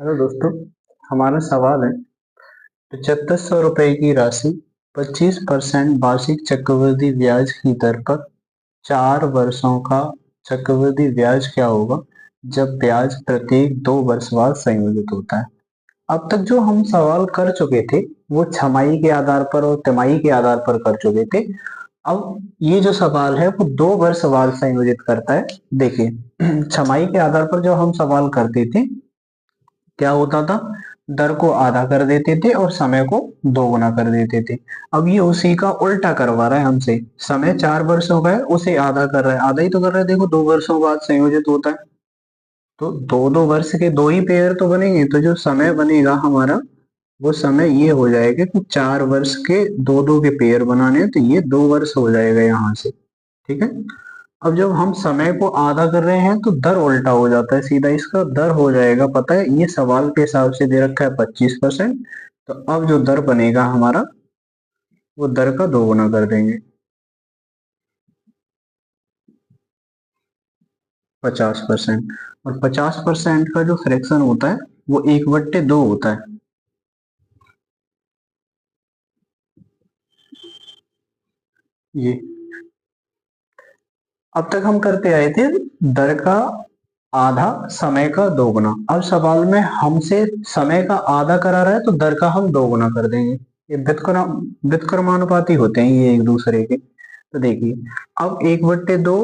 Hello दोस्तों। हमारा सवाल है 7500 रुपए की राशि 25% वार्षिक चक्रवृद्धि ब्याज की दर पर 4 वर्षों का चक्रवृद्धि ब्याज क्या होगा जब ब्याज प्रत्येक 2 वर्ष बाद संयोजित होता है। अब तक जो हम सवाल कर चुके थे वो छमाही के आधार पर और तिमाही के आधार पर कर चुके थे। अब ये जो सवाल है वो 2 वर्ष बाद संयोजित करता है। देखिए छमाही के आधार पर जो हम सवाल करते थे क्या होता था, दर को आधा कर देते थे और समय को दोगुना कर देते थे। अब ये उसी का उल्टा करवा रहा है हमसे। समय 4 वर्ष हो गए, उसे आधा कर रहा है, आधा ही तो कर रहा है। देखो 2 वर्षों बाद संयोजित होता है तो दो दो वर्ष के दो ही पेयर तो बनेंगे, तो जो समय बनेगा हमारा वो समय ये हो जाएगा कि 4 वर्ष के दो दो के पेयर बनाने हैं, तो ये 2 वर्ष हो जाएगा यहाँ से। ठीक है। अब जब हम समय को आधा कर रहे हैं तो दर उल्टा हो जाता है, सीधा इसका दर हो जाएगा। पता है ये सवाल के हिसाब से दे रखा है 25%, तो अब जो दर बनेगा हमारा वो दर का दोगुना कर देंगे, 50%। और 50% का जो फ्रैक्शन होता है वो 1/2 होता है। ये अब तक हम करते आए थे दर का आधा समय का दोगुना। अब सवाल में हमसे समय का आधा करा रहा है तो दर का हम दोगुना कर देंगे। ये व्युत्क्रमानुपाती होते हैं ये एक दूसरे के। तो देखिए अब 1/2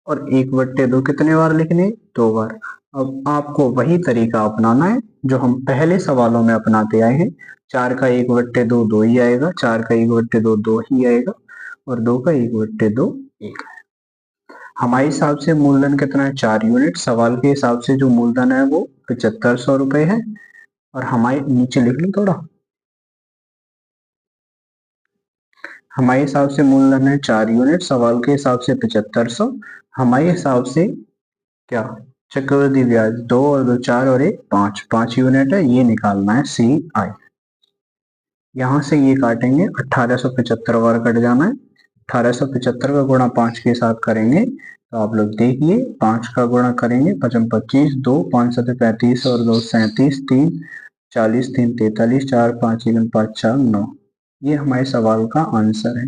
और 1/2 कितने बार लिखने, 2 बार। अब आपको वही तरीका अपनाना है जो हम पहले सवालों में अपनाते आए हैं। 4 का 1/2 2 ही आएगा, 4 का 1/2 2 ही आएगा, और 2 का 1/2 1। हमारे हिसाब से मूलधन कितना है, 4 यूनिट। सवाल के हिसाब से जो मूलधन है वो 7500 रुपए है। और हमारे नीचे लिख लो थोड़ा, हमारे हिसाब से मूलधन है 4 यूनिट, सवाल के हिसाब से 7500। हमारे हिसाब से क्या, चक्रवृद्धि ब्याज 2 और 2 4 और 1 5, 5 यूनिट है, ये निकालना है सी आई। यहाँ से ये काटेंगे, 1875 बार कट जाना है। 1875 का गुणा 5 के साथ करेंगे तो आप लोग देखिए, 5 का गुणा करेंगे 5 25, 2 5 7 35 और 2 37, 3 40, 3 43, 4 5 1 5 4 9। ये हमारे सवाल का आंसर है।